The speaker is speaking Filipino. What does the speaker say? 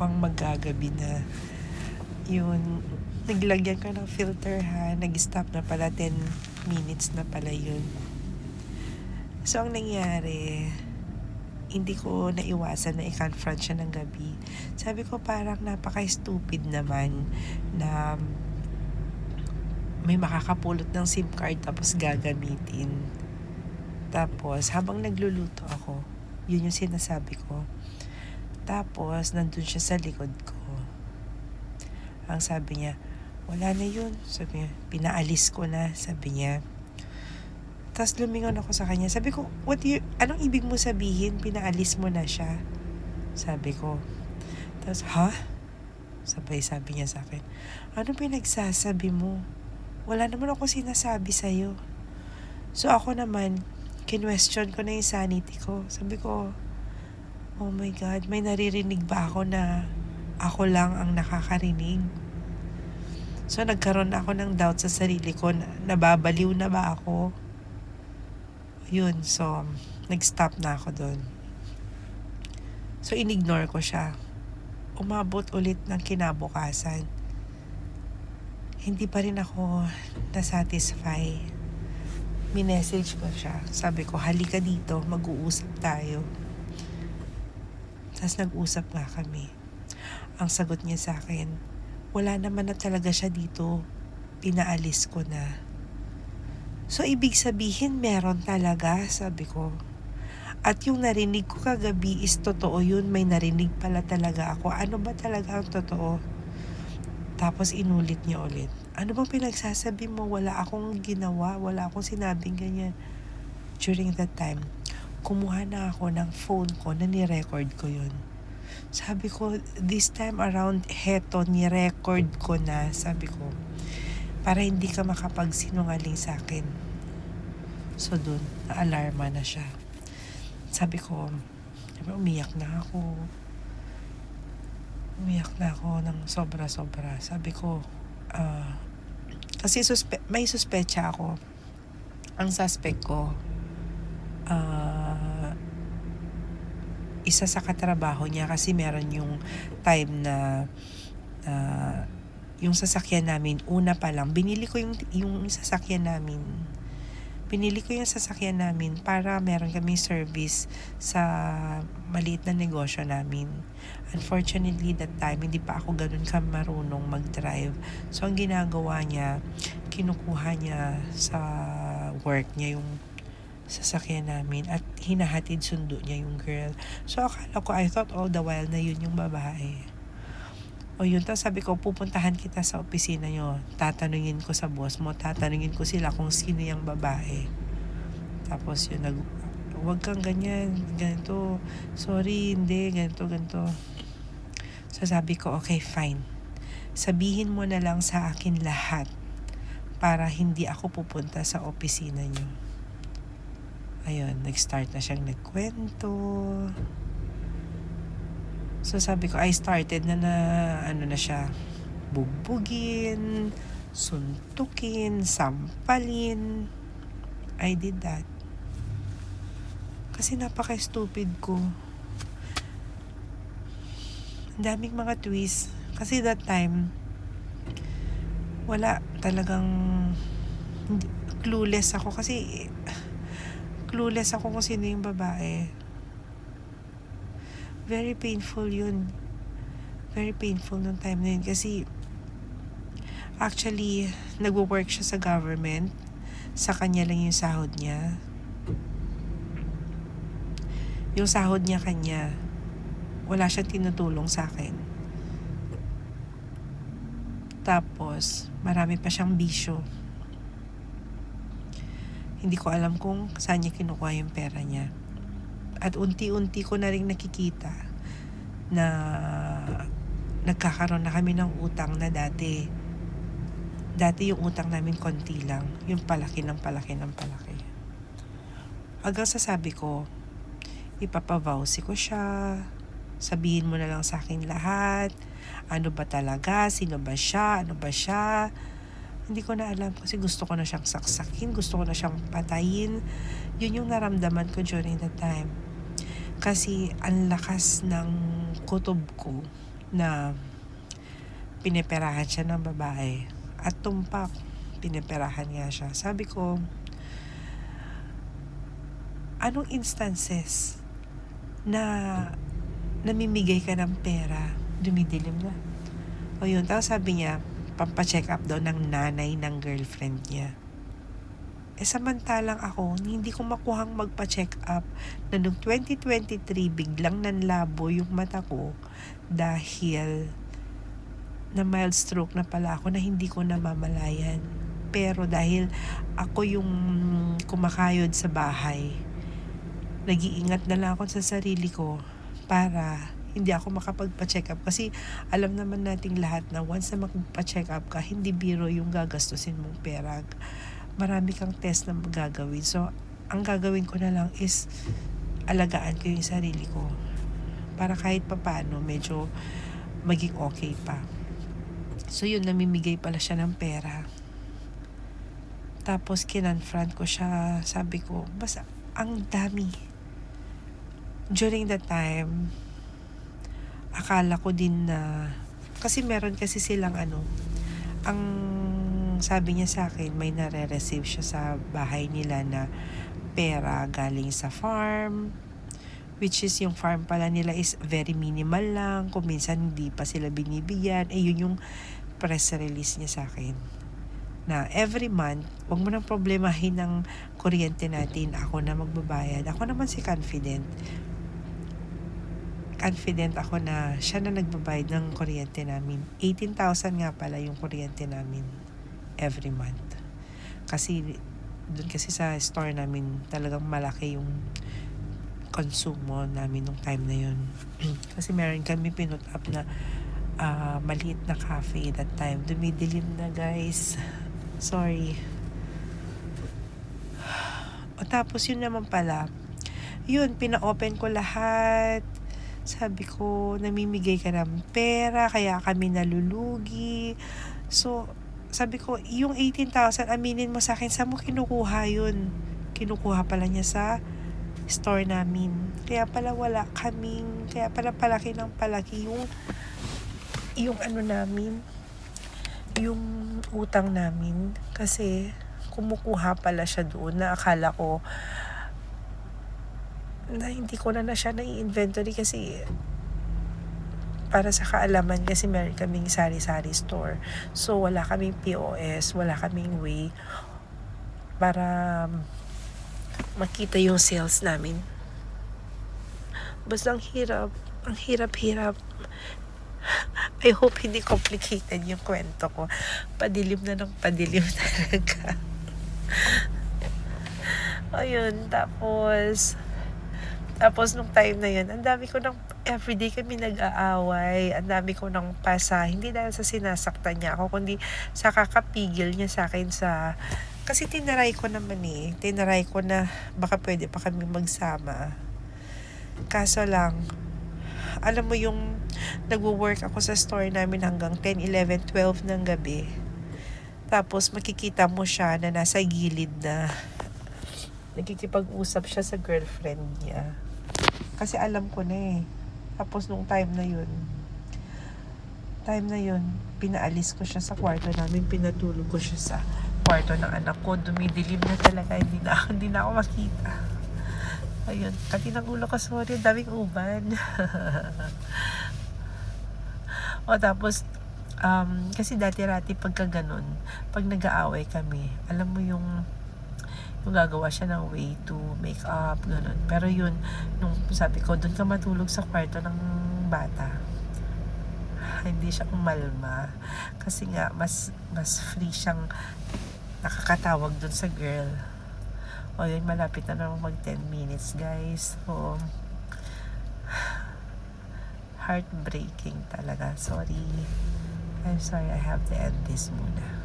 mukhang maggagabi na. Yun, naglagyan ko ng filter ha, nag-stop na pala, 10 minutes na pala yun. So, ang nangyari, hindi ko naiwasan na i-confront siya ng gabi. Sabi ko parang napaka-stupid naman na may makakapulot ng SIM card tapos gagamitin. Tapos, habang nagluluto ako, yun yung sinasabi ko. Tapos, nandun siya sa likod ko. Ang sabi niya, wala na yun. Sabi niya, pinaalis ko na. Sabi niya. Tapos lumingon ako sa kanya. Sabi ko, anong ibig mo sabihin? Pinaalis mo na siya. Sabi ko. Tapos, ha? Sabi niya sa akin, ano pinagsasabi mo? Wala naman ako sinasabi sa'yo. So ako naman, kinwestiyon ko na yung sanity ko. Sabi ko, oh my God, may naririnig ba ako na ako lang ang nakakarinig? So nagkaroon ako ng doubt sa sarili ko, nababaliw na ba ako? Yun, so nag-stop na ako doon. So inignore ko siya. Umabot ulit ng kinabukasan. Hindi pa rin ako nasatisfy. Minessage ko siya. Sabi ko, halika dito, mag-uusap tayo. Tapos nag-usap nga kami. Ang sagot niya sa akin, wala naman na talaga siya dito. Pinaalis ko na. So, ibig sabihin, meron talaga, sabi ko. At yung narinig ko kagabi is totoo yun. May narinig pala talaga ako. Ano ba talaga ang totoo? Tapos inulit niya ulit. Ano bang pinagsasabi mo? Wala akong ginawa. Wala akong sinabing ganyan. During that time, kumuha na ako ng phone ko na ni-record ko yun. Sabi ko, this time around, heto, ni-record ko na. Sabi ko, para hindi ka makapagsinungaling sa akin. So dun, na-alarma na siya. Sabi ko, umiyak na ako. Umiyak na ako ng sobra-sobra. Sabi ko, kasi may suspecha ako. Ang suspect ko, isa sa katrabaho niya kasi meron yung time na yung sasakyan namin, una pa lang, binili ko yung sasakyan namin. Binili ko yung sasakyan namin para meron kaming service sa maliit na negosyo namin. Unfortunately, that time, hindi pa ako ganun marunong mag-drive. So, ang ginagawa niya, kinukuha niya sa work niya yung sasakyan namin at hinahatid sundo niya yung girl. So, I thought all the while na yun yung babae. O yun, tapos sabi ko, pupuntahan kita sa opisina nyo. Tatanungin ko sa boss mo, tatanungin ko sila kung sino yung babae. Tapos yun, huwag kang ganyan, ganito. Sorry, hindi, ganito. So sabi ko, okay, fine. Sabihin mo na lang sa akin lahat para hindi ako pupunta sa opisina nyo. Ayun, nag-start na siyang nagkwento. So sabi ko, I started na ano na siya, bugbugin, suntukin, sampalin. I did that. Kasi napaka-stupid ko. Ang daming mga twist. Kasi that time, wala talagang clueless ako. Kasi clueless ako kung sino yung babae. Very painful yun. Very painful nung time na yun. Kasi, actually, nagwo-work siya sa government. Sa kanya lang yung sahod niya. Yung sahod niya kanya. Wala siyang tinutulong sa akin. Tapos, marami pa siyang bisyo. Hindi ko alam kung saan niya kinukuha yung pera niya. At unti-unti ko na rin nakikita na nagkakaroon na kami ng utang na dati. Dati yung utang namin konti lang. Yung palaki. Hanggang sasabi ko, ipapavowsy ko siya. Sabihin mo na lang sa akin lahat. Ano ba talaga? Sino ba siya? Ano ba siya? Hindi ko na alam kasi gusto ko na siyang saksakin. Gusto ko na siyang patayin. Yun yung naramdaman ko during that time. Kasi ang lakas ng kutob ko na pineperahan siya ng babae at tumpak, pineperahan nga siya. Sabi ko, anong instances na namimigay ka ng pera, dumidilim na? O yun, tapos sabi niya, pampacheck up daw ng nanay ng girlfriend niya. Samantalang ako, hindi ko makuhang magpa-check up na noong 2023 biglang nanlabo yung mata ko dahil na mild stroke na pala ako na hindi ko namamalayan. Pero dahil ako yung kumakayod sa bahay, nag-iingat na lang ako sa sarili ko para hindi ako makapagpa-check up. Kasi alam naman nating lahat na once na magpa-check up ka, hindi biro yung gagastusin mong pera. Marami kang test na magagawin. So, ang gagawin ko na lang is alagaan ko yung sarili ko para kahit papaano medyo maging okay pa. So, yun, namimigay pala siya ng pera. Tapos, kinonfront ko siya. Sabi ko, basta, ang dami. During that time, akala ko din na, kasi meron kasi silang ang sabi niya sa akin, may nare-receive siya sa bahay nila na pera galing sa farm, which is yung farm pala nila is very minimal lang, kung minsan hindi pa sila binibigyan. Yun yung press release niya sa akin na every month, wag mo nang problemahin ng kuryente natin, ako na magbabayad. Ako naman si confident ako na siya na nagbabayad ng kuryente namin. 18,000 nga pala yung kuryente namin every month. Kasi doon kasi sa store namin talagang malaki yung konsumo namin nung time na yun. Kasi meron kami pinut up na maliit na cafe that time. Dumidilim na, guys. Sorry. O tapos yun naman pala. Yun, pina-open ko lahat. Sabi ko, namimigay ka ng pera, kaya kami nalulugi. So, sabi ko, yung 18,000, aminin mo sa akin, saan mo kinukuha yun? Kinukuha pala niya sa store namin. Kaya pala kaya pala palaki ng palaki yung namin, yung utang namin. Kasi, kumukuha pala siya doon na akala ko, na hindi ko na siya na-inventory kasi para sa kaalaman kasi meron kaming sari-sari store. So, wala kaming POS, wala kaming way para makita yung sales namin. Basta ang hirap. I hope hindi complicated yung kwento ko. Padilim na ng padilim talaga. Ayun, tapos nung time na yun, ang dami ko ng everyday kami nag-aaway, ang dami ko ng pasa, hindi dahil sa sinasaktan niya ako, kundi sa kakapigil niya sa akin kasi tinaray ko na baka pwede pa kami magsama. Kaso lang, alam mo yung nagwo-work ako sa store namin hanggang 10, 11, 12 ng gabi. Tapos makikita mo siya na nasa gilid na nagkikipag-usap siya sa girlfriend niya. Kasi alam ko na Tapos nung time na yun, pinaalis ko siya sa kwarto namin, pinatulog ko siya sa kwarto ng anak ko. Dumidilim na talaga, hindi na ako makita. Ayun, katinang ulo ko, sorry, daming uban. Tapos, kasi dati-rati pagka ganun, pag nag-aaway kami, alam mo yung gagawa siya ng way to make up, ganun. Pero yun, nung sabi ko, doon ka matulog sa kwarto ng bata, hindi siya umalma. Kasi nga, mas free siyang nakakatawag doon sa girl. Yun, malapit na naman mag 10 minutes, guys. So, heartbreaking talaga. Sorry. I'm sorry, I have to end this muna.